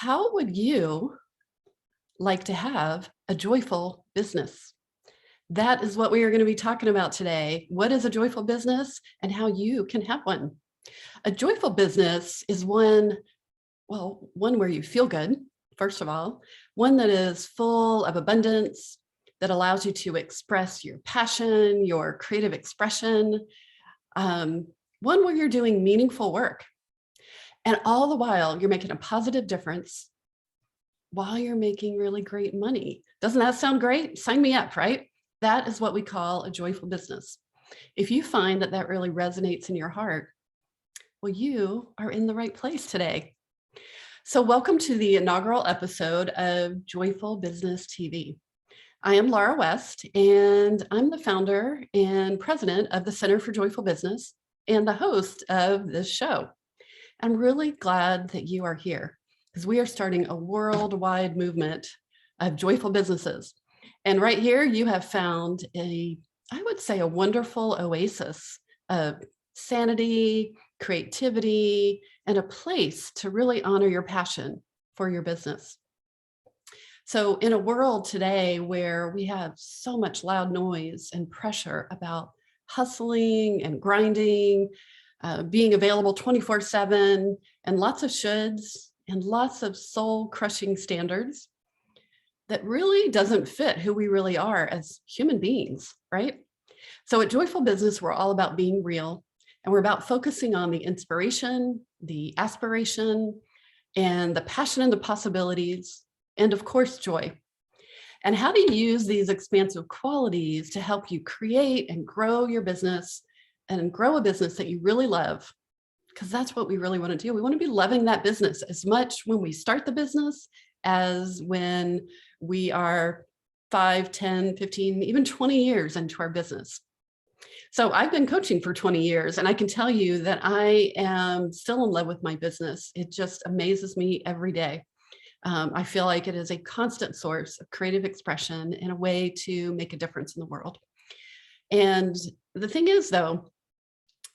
How would you like to have a joyful business? That is what we are going to be talking about today. What is a joyful business and how you can have one? A joyful business is one where you feel good, first of all, one that is full of abundance, that allows you to express your passion, your creative expression, one where you're doing meaningful work. And all the while, you're making a positive difference while you're making really great money. Doesn't that sound great? Sign me up, right? That is what we call a joyful business. If you find that that really resonates in your heart, well, you are in the right place today. So welcome to the inaugural episode of Joyful Business TV. I am Laura West, and I'm the founder and president of the Center for Joyful Business and the host of this show. I'm really glad that you are here because we are starting a worldwide movement of joyful businesses. And right here, you have found I would say, a wonderful oasis of sanity, creativity, and a place to really honor your passion for your business. So in a world today where we have so much loud noise and pressure about hustling and grinding, being available 24/7, and lots of shoulds and lots of soul-crushing standards that really doesn't fit who we really are as human beings, right? So at Joyful Business, we're all about being real, and we're about focusing on the inspiration, the aspiration, and the passion and the possibilities, and of course, joy. And how do you use these expansive qualities to help you create and grow your business and grow a business that you really love? Because that's what we really want to do. We want to be loving that business as much when we start the business as when we are 5, 10, 15, even 20 years into our business. So I've been coaching for 20 years, and I can tell you that I am still in love with my business. It just amazes me every day. I feel like it is a constant source of creative expression and a way to make a difference in the world. And the thing is, though,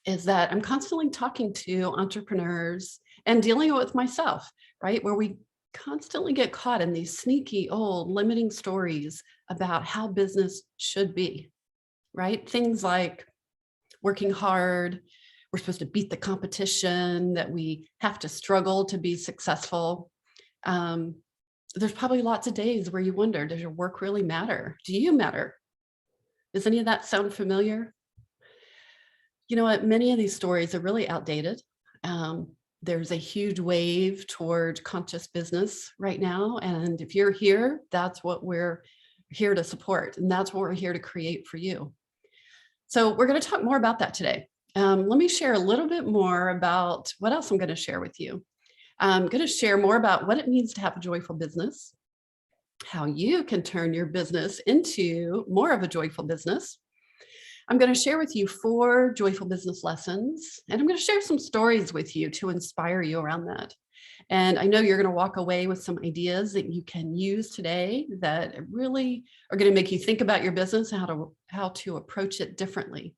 is that I'm constantly talking to entrepreneurs and dealing with myself, right? Where we constantly get caught in these sneaky old limiting stories about how business should be, right? Things like working hard, we're supposed to beat the competition, that we have to struggle to be successful. There's probably lots of days where you wonder, does your work really matter? Do you matter? Does any of that sound familiar? You know what? Many of these stories are really outdated. There's a huge wave toward conscious business right now. And if you're here, that's what we're here to support. And that's what we're here to create for you. So we're going to talk more about that today. Let me share a little bit more about what else I'm going to share with you. I'm going to share more about what it means to have a joyful business, how you can turn your business into more of a joyful business. I'm going to share with you 4 joyful business lessons, and I'm going to share some stories with you to inspire you around that. And I know you're going to walk away with some ideas that you can use today that really are going to make you think about your business and how to approach it differently.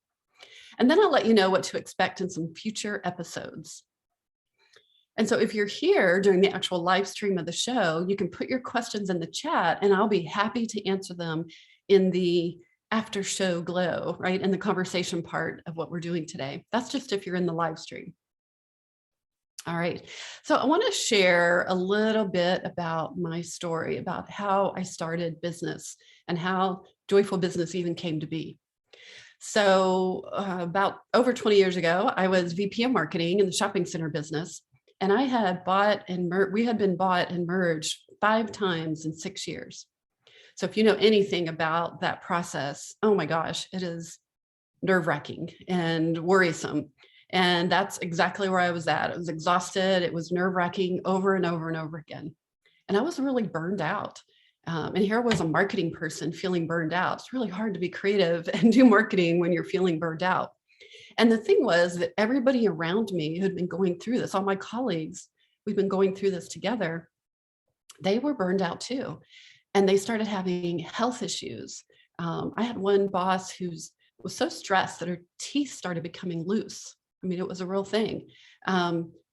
And then I'll let you know what to expect in some future episodes. And so if you're here during the actual live stream of the show, you can put your questions in the chat and I'll be happy to answer them in the after show glow, right? In the conversation part of what we're doing today. That's just if you're in the live stream. All right. So I want to share a little bit about my story, about how I started business and how Joyful Business even came to be. So about over 20 years ago, I was VP of marketing in the shopping center business. And I had we had been bought and merged 5 times in 6 years. So if you know anything about that process, oh my gosh, it is nerve-wracking and worrisome. And that's exactly where I was at. I was exhausted. It was nerve-wracking over and over and over again. And I was really burned out. And here was a marketing person feeling burned out. It's really hard to be creative and do marketing when you're feeling burned out. And the thing was that everybody around me who'd been going through this, all my colleagues, we've been going through this together, they were burned out too. And they started having health issues. I had one boss who was so stressed that her teeth started becoming loose. I mean, it was a real thing.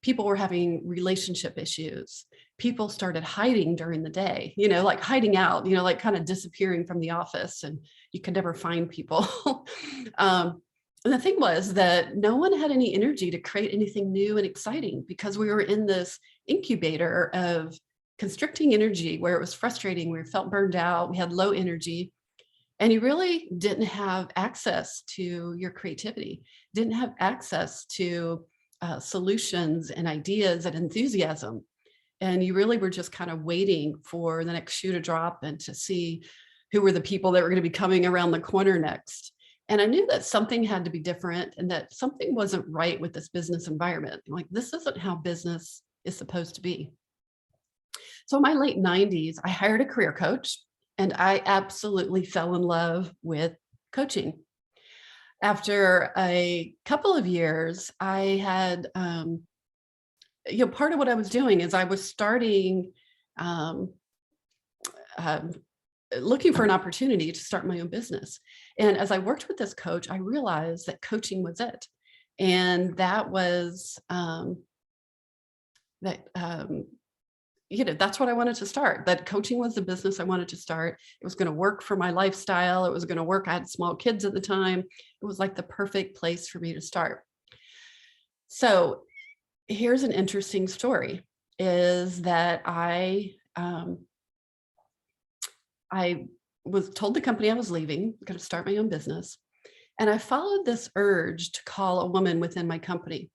people were having relationship issues. People started hiding during the day, you know, like hiding out, you know, like kind of disappearing from the office, and you could never find people. And the thing was that no one had any energy to create anything new and exciting, because we were in this incubator of constricting energy where it was frustrating. We felt burned out. We had low energy, and you really didn't have access to your creativity, didn't have access to solutions and ideas and enthusiasm. And you really were just kind of waiting for the next shoe to drop and to see who were the people that were going to be coming around the corner next. And I knew that something had to be different and that something wasn't right with this business environment. Like, this isn't how business is supposed to be. So in my late 90s, I hired a career coach, and I absolutely fell in love with coaching. After a couple of years, I had, part of what I was doing is I was starting, um, um, looking for an opportunity to start my own business. And as I worked with this coach, I realized that coaching was it. And that was, that, that's what I wanted to start. That coaching was the business I wanted to start. It was going to work for my lifestyle. It was going to work. I had small kids at the time. It was like the perfect place for me to start. So here's an interesting story, is that I was told the company I was leaving, going to start my own business. And I followed this urge to call a woman within my company.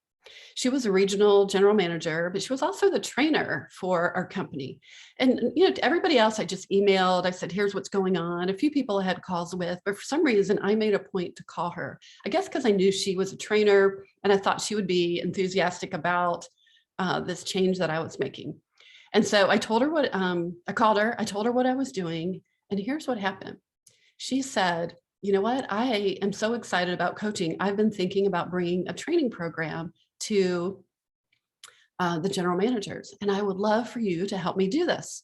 She was a regional general manager, but she was also the trainer for our company. And, to everybody else, I just emailed. I said, here's what's going on. A few people I had calls with, but for some reason, I made a point to call her. I guess because I knew she was a trainer, and I thought she would be enthusiastic about this change that I was making. And so I told her what, I called her, I told her what I was doing, and here's what happened. She said, you know what? I am so excited about coaching. I've been thinking about bringing a training program to the general managers, and I would love for you to help me do this.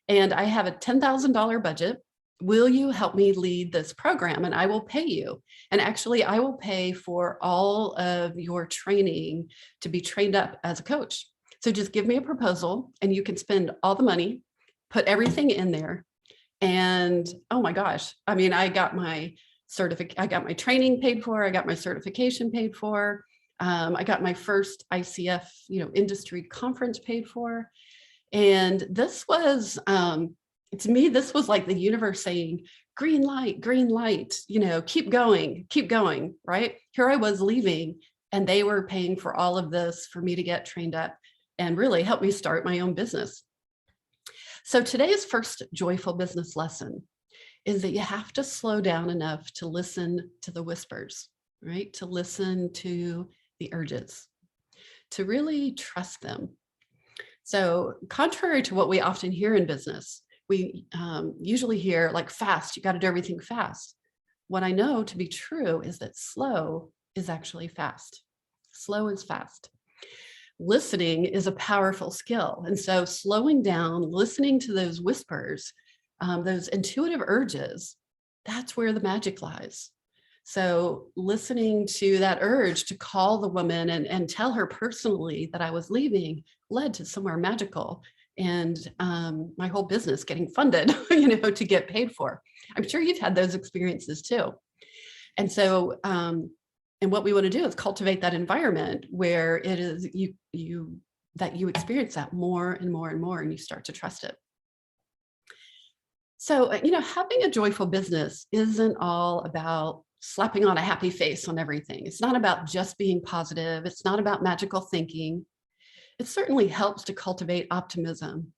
And I have a $10,000 budget. Will you help me lead this program? And I will pay you. And actually, I will pay for all of your training to be trained up as a coach. So just give me a proposal, and you can spend all the money, put everything in there. And oh my gosh, I mean, I got my training paid for. I got my certification paid for. I got my first ICF, industry conference paid for. And this was, to me, this was like the universe saying, green light, keep going, right? Here I was leaving, and they were paying for all of this for me to get trained up and really help me start my own business. So today's first joyful business lesson is that you have to slow down enough to listen to the whispers, right? To listen to the urges, to really trust them. So contrary to what we often hear in business, we usually hear like fast, you got to do everything fast. What I know to be true is that slow is actually fast. Slow is fast. Listening is a powerful skill. And so slowing down, listening to those whispers, those intuitive urges, that's where the magic lies. So listening to that urge to call the woman and tell her personally that I was leaving led to somewhere magical, and my whole business getting funded, to get paid for. I'm sure you've had those experiences too. And so, and what we want to do is cultivate that environment where it is that you experience that more and more and more, and you start to trust it. So, having a joyful business isn't all about slapping on a happy face on everything. It's not about just being positive. It's not about magical thinking. It certainly helps to cultivate optimism.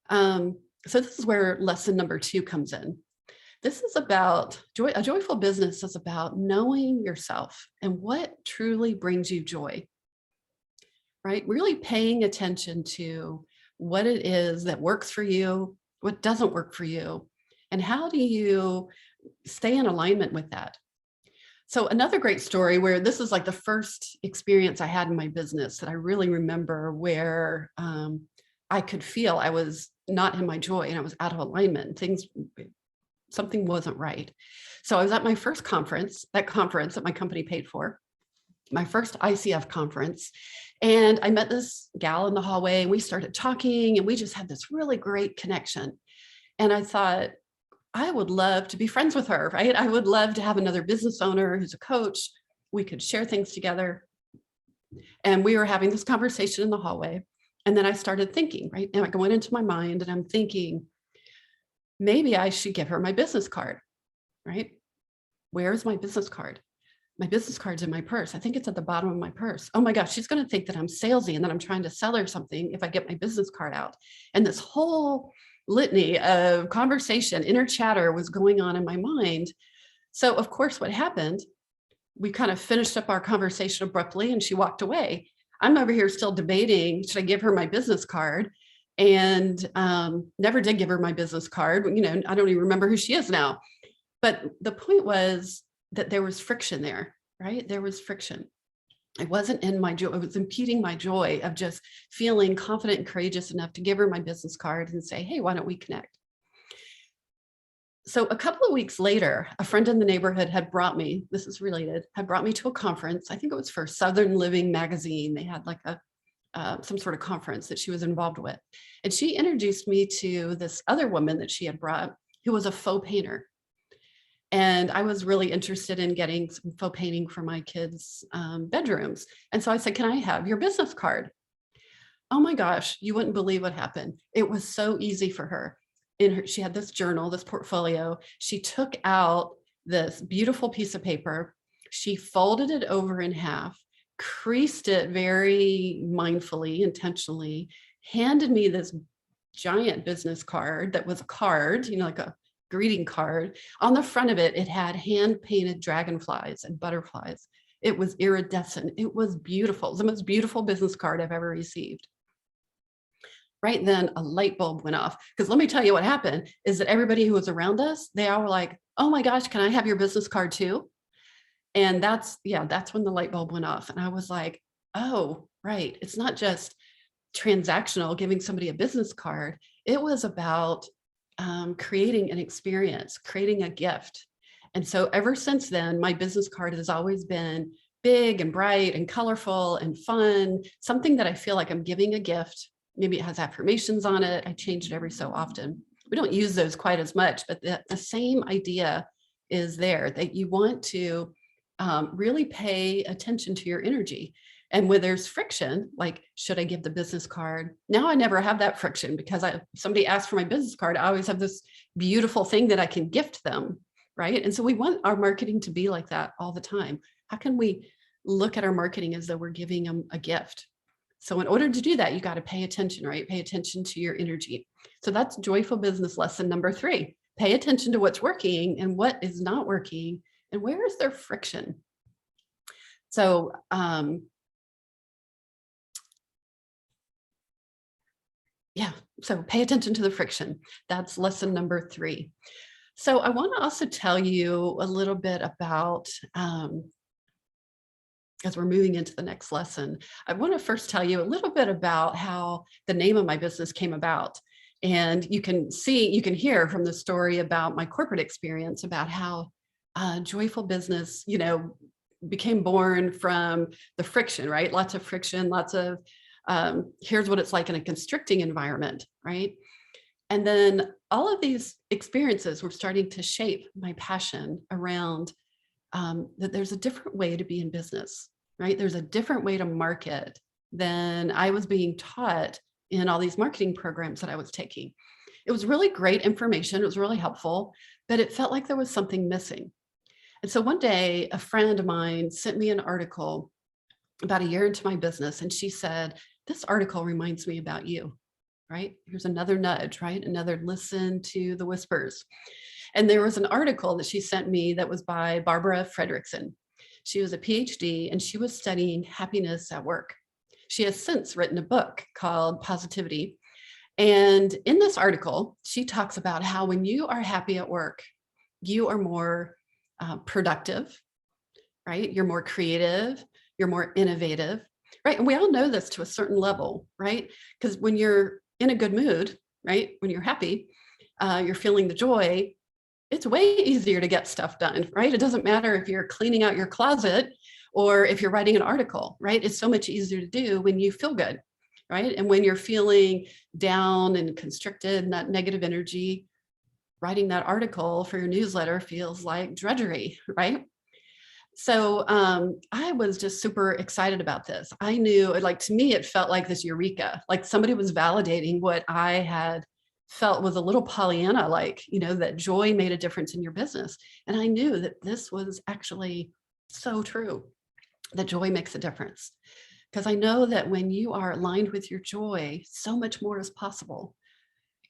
So this is where lesson number 2 comes in. This is about joy. A joyful business is about knowing yourself and what truly brings you joy, right? Really paying attention to what it is that works for you, what doesn't work for you, and how do you stay in alignment with that. So another great story, where this is like the first experience I had in my business that I really remember, where I could feel I was not in my joy and I was out of alignment. Something wasn't right. So I was at my first conference, that my company paid for, my first ICF conference. And I met this gal in the hallway and we started talking and we just had this really great connection. And I thought, I would love to be friends with her, right? I would love to have another business owner who's a coach. We could share things together. And we were having this conversation in the hallway. And then I started thinking, right? And I went into my mind and I'm thinking, maybe I should give her my business card, right? Where's my business card? My business card's in my purse. I think it's at the bottom of my purse. Oh my gosh, she's going to think that I'm salesy and that I'm trying to sell her something if I get my business card out. And this whole litany of conversation, inner chatter was going on in my mind. So of course, what happened, we kind of finished up our conversation abruptly and she walked away. I'm over here still debating, should I give her my business card? And never did give her my business card. You know, I don't even remember who she is now. But the point was that there was friction there, right? There was friction. It wasn't in my joy. It was impeding my joy of just feeling confident and courageous enough to give her my business card and say, hey, why don't we connect? So a couple of weeks later, a friend in the neighborhood had brought me, this is related, had brought me to a conference. I think it was for Southern Living magazine. They had like some sort of conference that she was involved with. And she introduced me to this other woman that she had brought who was a faux painter. And I was really interested in getting some faux painting for my kids' bedrooms. And so I said, can I have your business card? Oh my gosh, you wouldn't believe what happened. It was so easy for her. She had this journal, this portfolio. She took out this beautiful piece of paper. She folded it over in half, creased it very mindfully, intentionally, handed me this giant business card that was a card, you know, like a greeting card. On the front of it, it had hand-painted dragonflies and butterflies. It was iridescent. It was beautiful. It was the most beautiful business card I've ever received. Right then, a light bulb went off. Because let me tell you what happened is that everybody who was around us, they all were like, oh my gosh, can I have your business card too? And that's when the light bulb went off. And I was like, oh, right. It's not just transactional, giving somebody a business card. It was about creating an experience, creating a gift. And so ever since then, my business card has always been big and bright and colorful and fun, something that I feel like I'm giving a gift. Maybe it has affirmations on it. I change it every so often. We don't use those quite as much, but the same idea is there, that you want to really pay attention to your energy. And when there's friction, like, should I give the business card? Now I never have that friction because somebody asks for my business card, I always have this beautiful thing that I can gift them, right? And so we want our marketing to be like that all the time. How can we look at our marketing as though we're giving them a gift? So in order to do that, you got to pay attention, right? Pay attention to your energy. So that's joyful business lesson number 3. Pay attention to what's working and what is not working, and where is there friction? So so pay attention to the friction. That's lesson number 3. So I want to also tell you a little bit about, as we're moving into the next lesson, I want to first tell you a little bit about how the name of my business came about. And you can hear from the story about my corporate experience about how joyful business, you know, became born from the friction, right? Lots of friction, lots of, here's what it's like in a constricting environment, right? And then all of these experiences were starting to shape my passion around that there's a different way to be in business, right? There's a different way to market than I was being taught in all these marketing programs that I was taking. It was really great information. It was really helpful, but it felt like there was something missing. And so one day, a friend of mine sent me an article about a year into my business, and she said, this article reminds me about you, right? Here's another nudge, right? Another listen to the whispers. And there was an article that she sent me that was by Barbara Fredrickson. She was a PhD and she was studying happiness at work. She has since written a book called Positivity. And in this article, she talks about how when you are happy at work, you are more productive, right? You're more creative, you're more innovative, right? And we all know this to a certain level, right? Because when you're in a good mood, right? When you're happy, you're feeling the joy, it's way easier to get stuff done, right? It doesn't matter if you're cleaning out your closet Or if you're writing an article, right? It's so much easier to do when you feel good, right? And when you're feeling down and constricted, not negative energy, writing that article for your newsletter feels like drudgery, right? So I was just super excited about this. I knew, like, to me, it felt like this eureka, like somebody was validating what I had felt was a little Pollyanna, like, that joy made a difference in your business. And I knew that this was actually so true, that joy makes a difference. Because I know that when you are aligned with your joy, so much more is possible.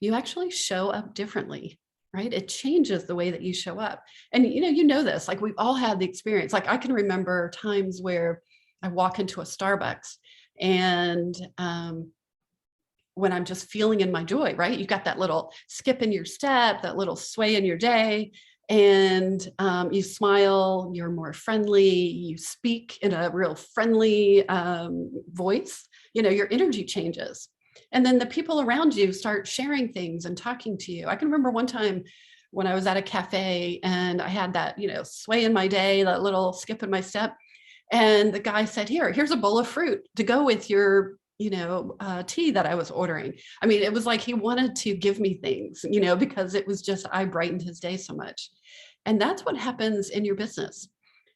You actually show up differently, right? It changes the way that you show up. And you know this, like, we've all had the experience. Like, I can remember times where I walk into a Starbucks and when I'm just feeling in my joy, right? You got that little skip in your step, that little sway in your day, and you smile, you're more friendly, you speak in a real friendly voice, your energy changes. And then the people around you start sharing things and talking to you. I can remember one time when I was at a cafe and I had that, sway in my day, that little skip in my step. And the guy said, here's a bowl of fruit to go with your, tea that I was ordering. I mean, it was like he wanted to give me things, because it was just, I brightened his day so much. And that's what happens in your business.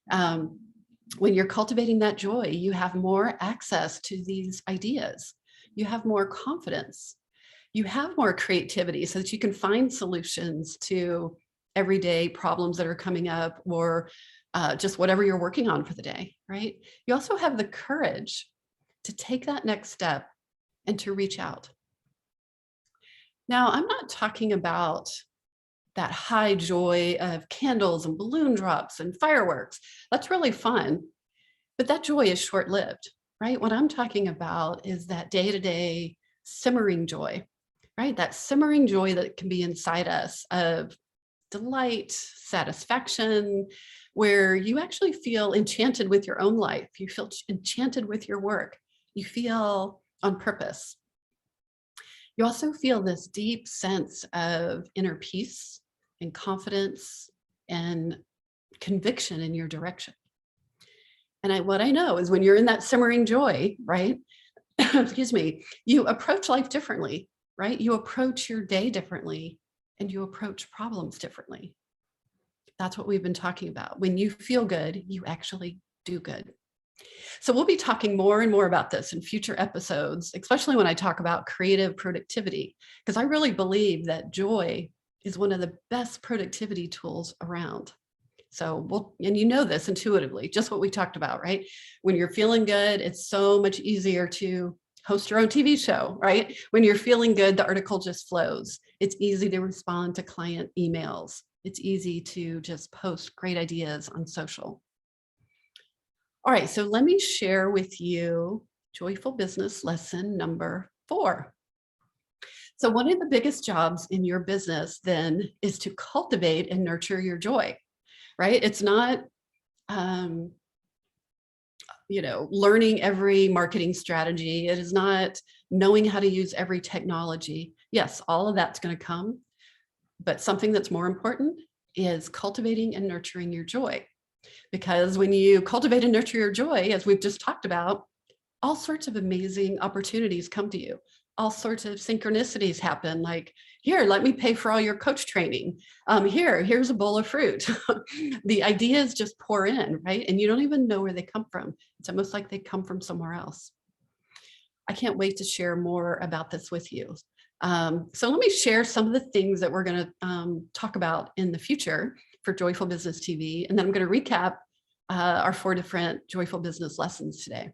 When you're cultivating that joy, you have more access to these ideas. You have more confidence. You have more creativity so that you can find solutions to everyday problems that are coming up, or just whatever you're working on for the day, right? You also have the courage to take that next step and to reach out. Now, I'm not talking about that high joy of candles and balloon drops and fireworks. That's really fun, but that joy is short-lived, right? What I'm talking about is that day-to-day simmering joy, right? That simmering joy that can be inside us of delight, satisfaction, where you actually feel enchanted with your own life. You feel enchanted with your work. You feel on purpose. You also feel this deep sense of inner peace and confidence and conviction in your direction. And what I know is when you're in that simmering joy, right? Excuse me, you approach life differently, right? You approach your day differently and you approach problems differently. That's what we've been talking about. When you feel good, you actually do good. So we'll be talking more and more about this in future episodes, especially when I talk about creative productivity, because I really believe that joy is one of the best productivity tools around. So and you know this intuitively, just what we talked about, right? When you're feeling good, it's so much easier to host your own TV show, right? When you're feeling good, the article just flows. It's easy to respond to client emails. It's easy to just post great ideas on social. All right, so let me share with you Joyful Business lesson number 4. So one of the biggest jobs in your business then is to cultivate and nurture your joy, right? It's not, learning every marketing strategy. It is not knowing how to use every technology. Yes, all of that's going to come, but something that's more important is cultivating and nurturing your joy. Because when you cultivate and nurture your joy, as we've just talked about, all sorts of amazing opportunities come to you. All sorts of synchronicities happen, like, here, let me pay for all your coach training. Here's a bowl of fruit. The ideas just pour in, right? And you don't even know where they come from. It's almost like they come from somewhere else. I can't wait to share more about this with you. So let me share some of the things that we're going to talk about in the future for Joyful Business TV. And then I'm going to recap our 4 different Joyful Business lessons today.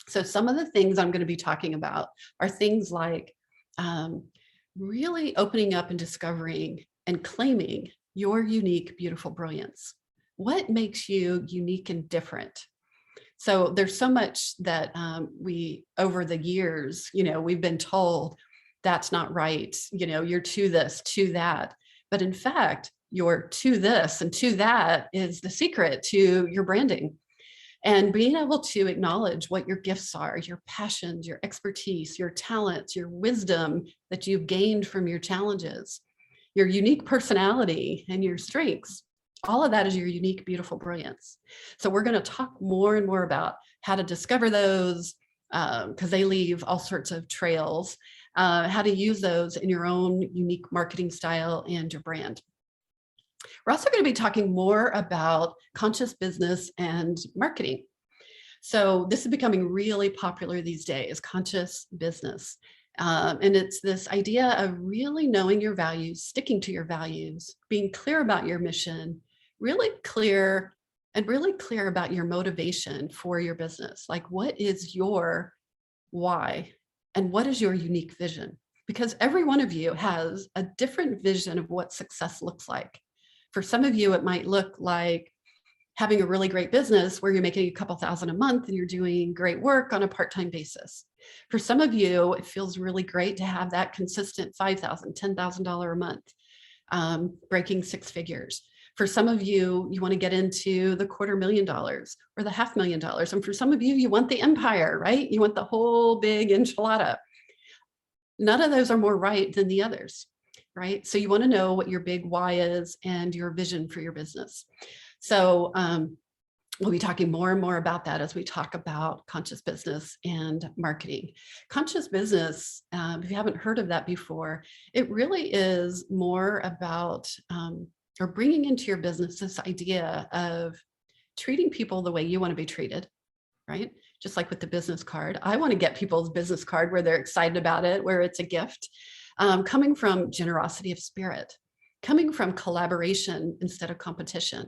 So some of the things I'm going to be talking about are things like really opening up and discovering and claiming your unique, beautiful brilliance. What makes you unique and different? So there's so much that we, over the years, we've been told that's not right. You're to this, to that. But in fact, your to this and to that is the secret to your branding. And being able to acknowledge what your gifts are, your passions, your expertise, your talents, your wisdom that you've gained from your challenges, your unique personality and your strengths. All of that is your unique, beautiful brilliance. So we're going to talk more and more about how to discover those, because they leave all sorts of trails, how to use those in your own unique marketing style and your brand. We're also going to be talking more about conscious business and marketing. So this is becoming really popular these days, conscious business. And it's this idea of really knowing your values, sticking to your values, being clear about your mission, really clear about your motivation for your business. Like, what is your why and what is your unique vision? Because every one of you has a different vision of what success looks like. For some of you, it might look like having a really great business where you're making a couple thousand a month and you're doing great work on a part-time basis. For some of you, it feels really great to have that consistent $5,000, $10,000 a month, breaking six figures. For some of you, you want to get into the $250,000 or the $500,000. And for some of you, you want the empire, right? You want the whole big enchilada. None of those are more right than the others, right? So you want to know what your big why is and your vision for your business. So we'll be talking more and more about that as we talk about conscious business and marketing. Conscious business, if you haven't heard of that before, it really is more about or bringing into your business this idea of treating people the way you want to be treated, right? Just like with the business card. I want to get people's business card where they're excited about it, where it's a gift, coming from generosity of spirit, coming from collaboration instead of competition.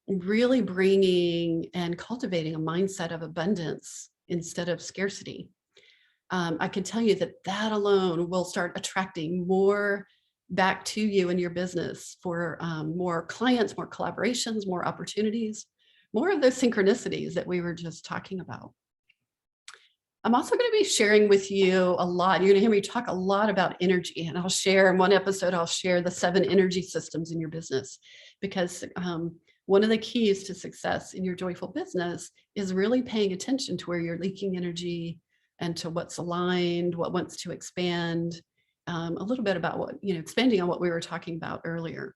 Really bringing and cultivating a mindset of abundance instead of scarcity. I can tell you that that alone will start attracting more back to you and your business for more clients, more collaborations, more opportunities, more of those synchronicities that we were just talking about. I'm also going to be sharing with you a lot. You're going to hear me talk a lot about energy, and I'll share in one episode, I'll share the 7 energy systems in your business, because one of the keys to success in your joyful business is really paying attention to where you're leaking energy and to what's aligned, what wants to expand, a little bit about what, expanding on what we were talking about earlier.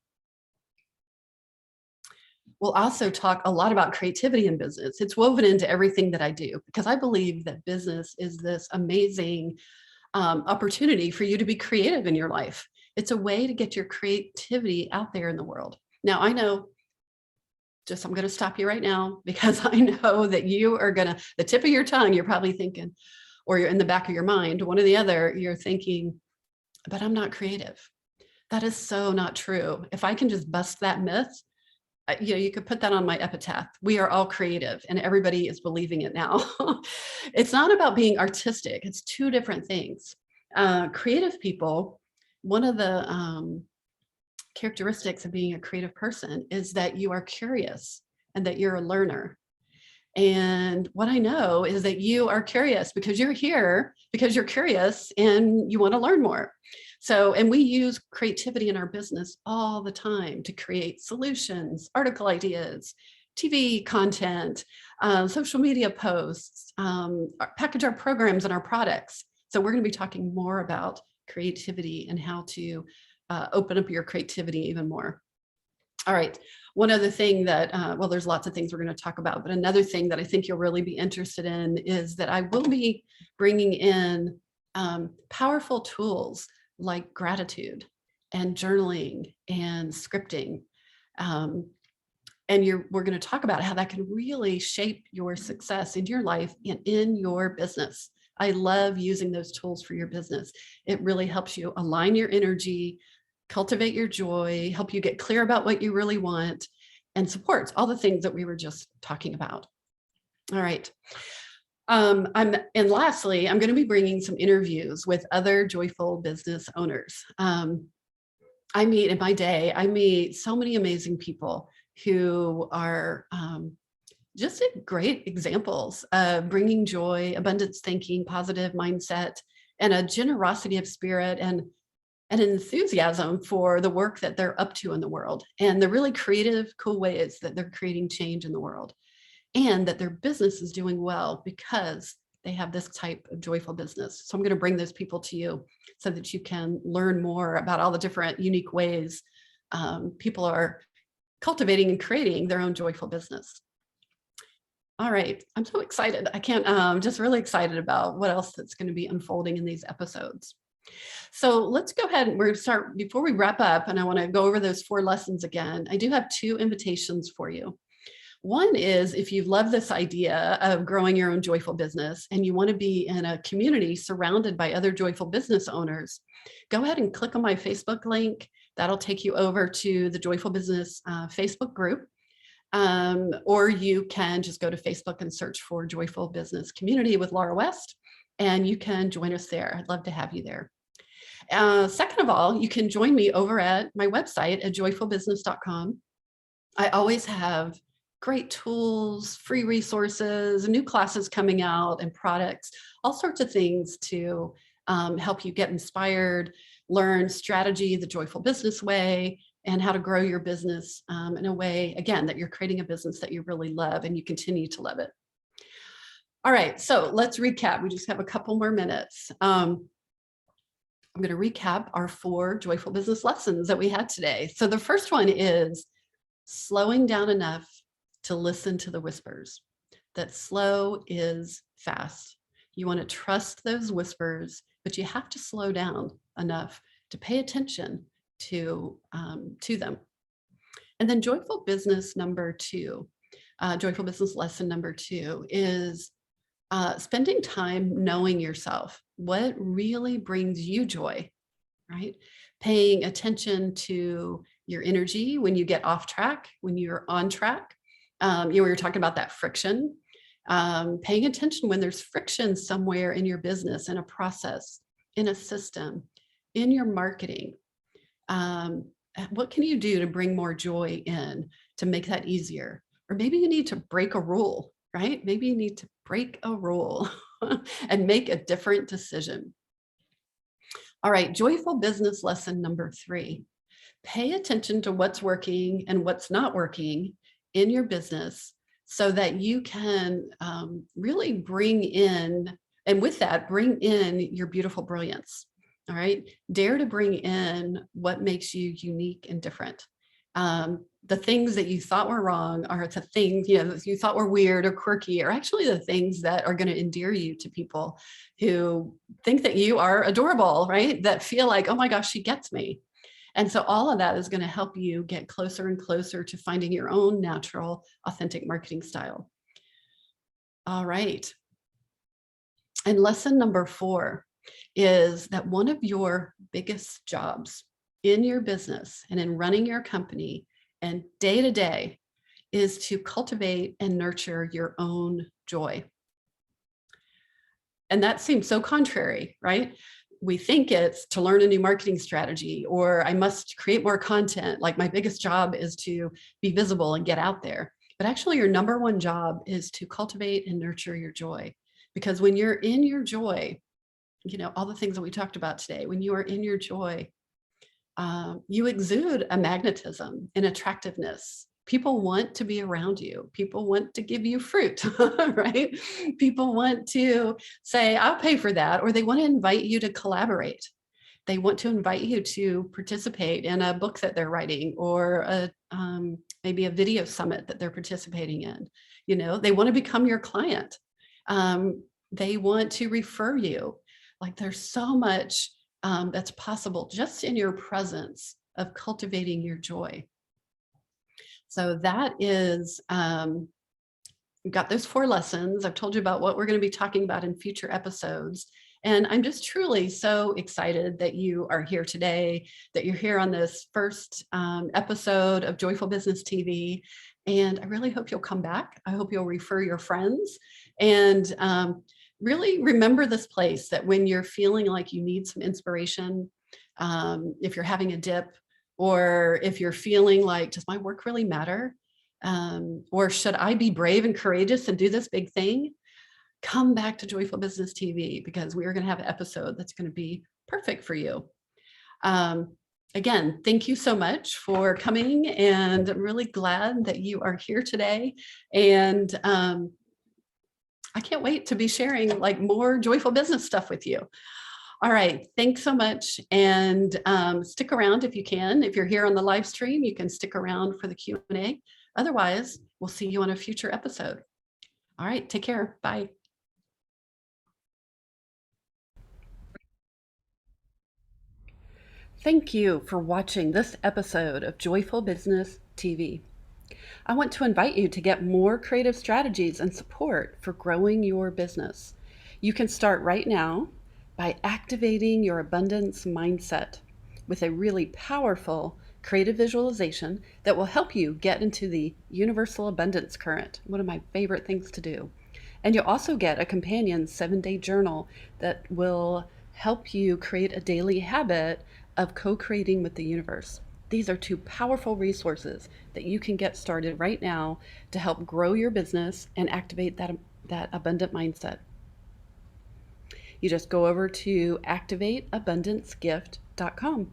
We'll also talk a lot about creativity in business. It's woven into everything that I do, because I believe that business is this amazing opportunity for you to be creative in your life. It's a way to get your creativity out there in the world. Now, I know, I'm going to stop you right now, because I know that you are going to, the tip of your tongue, you're probably thinking, or you're in the back of your mind, one or the other, you're thinking, but I'm not creative. That is so not true. If I can just bust that myth, you could put that on my epitaph. We are all creative, and everybody is believing it now. It's not about being artistic. It's two different things. Creative people, one of the characteristics of being a creative person is that you are curious and that you're a learner. And what I know is that you are curious because you're here, because you're curious and you want to learn more. So, and we use creativity in our business all the time to create solutions, article ideas, TV content, social media posts, package our programs and our products. So we're going to be talking more about creativity and how to open up your creativity even more. All right. One other thing that, well, there's lots of things we're going to talk about, but another thing that I think you'll really be interested in is that I will be bringing in powerful tools like gratitude and journaling and scripting. And we're going to talk about how that can really shape your success in your life and in your business. I love using those tools for your business. It really helps you align your energy, cultivate your joy, help you get clear about what you really want, and supports all the things that we were just talking about. All right. And lastly, I'm going to be bringing some interviews with other joyful business owners. I meet in my day, I meet so many amazing people who are just great examples of bringing joy, abundance thinking, positive mindset, and a generosity of spirit and an enthusiasm for the work that they're up to in the world and the really creative, cool ways that they're creating change in the world, and that their business is doing well because they have this type of joyful business. So I'm going to bring those people to you so that you can learn more about all the different unique ways people are cultivating and creating their own joyful business. All right, I'm so excited. I can't, just really excited about what else that's going to be unfolding in these episodes. So let's go ahead and we're going to start before we wrap up. And I want to go over those 4 lessons again. I do have 2 invitations for you. One is if you love this idea of growing your own joyful business and you want to be in a community surrounded by other joyful business owners, go ahead and click on my Facebook link. That'll take you over to the Joyful Business Facebook group. Or you can just go to Facebook and search for Joyful Business Community with Laura West, and you can join us there. I'd love to have you there. Second of all, you can join me over at my website at joyfulbusiness.com. I always have great tools, free resources, new classes coming out, and products, all sorts of things to help you get inspired, learn strategy, the joyful business way, and how to grow your business in a way, again, that you're creating a business that you really love and you continue to love it. All right, so let's recap. We just have a couple more minutes. I'm going to recap our 4 joyful business lessons that we had today. So the first one is slowing down enough to listen to the whispers. That slow is fast. You want to trust those whispers, but you have to slow down enough to pay attention to them. And then joyful business number 2, joyful business lesson number 2 is spending time knowing yourself. What really brings you joy, right? Paying attention to your energy when you get off track, when you're on track. We were talking about that friction. Paying attention when there's friction somewhere in your business, in a process, in a system, in your marketing. What can you do to bring more joy in to make that easier? Or maybe you need to break a rule, right? Maybe you need to break a rule and make a different decision. All right, joyful business lesson number 3. Pay attention to what's working and what's not working in your business so that you can really bring in, and with that, bring in your beautiful brilliance. All right, dare to bring in what makes you unique and different. The things that you thought were wrong are the things, you thought were weird or quirky, are actually the things that are going to endear you to people who think that you are adorable, right? That feel like, oh my gosh, she gets me. And so all of that is going to help you get closer and closer to finding your own natural, authentic marketing style. All right. And lesson number 4 is that one of your biggest jobs in your business and in running your company and day to day is to cultivate and nurture your own joy. And that seems so contrary, right? We think it's to learn a new marketing strategy, or I must create more content. Like my biggest job is to be visible and get out there. But actually your number 1 job is to cultivate and nurture your joy. Because when you're in your joy, all the things that we talked about today, when you are in your joy, you exude a magnetism and attractiveness. People want to be around you. People want to give you fruit, right? People want to say, I'll pay for that, or they want to invite you to collaborate. They want to invite you to participate in a book that they're writing, or maybe a video summit that they're participating in. They want to become your client. They want to refer you. Like there's so much that's possible just in your presence of cultivating your joy. So that is, we've got those 4 lessons. I've told you about what we're going to be talking about in future episodes. And I'm just truly so excited that you are here today, that you're here on this first episode of Joyful Business TV. And I really hope you'll come back. I hope you'll refer your friends, and really remember this place that when you're feeling like you need some inspiration, if you're having a dip, or if you're feeling like, does my work really matter? Or should I be brave and courageous and do this big thing? Come back to Joyful Business TV, because we are going to have an episode that's going to be perfect for you. Again, thank you so much for coming, and I'm really glad that you are here today. And I can't wait to be sharing like more joyful business stuff with you. All right, thanks so much. And stick around if you can. If you're here on the live stream, you can stick around for the Q&A. Otherwise, we'll see you on a future episode. All right, take care. Bye. Thank you for watching this episode of Joyful Business TV. I want to invite you to get more creative strategies and support for growing your business. You can start right now by activating your abundance mindset with a really powerful creative visualization that will help you get into the universal abundance current, one of my favorite things to do. And you'll also get a companion 7-day journal that will help you create a daily habit of co-creating with the universe. These are two powerful resources that you can get started right now to help grow your business and activate that abundant mindset. You just go over to activateabundancegift.com.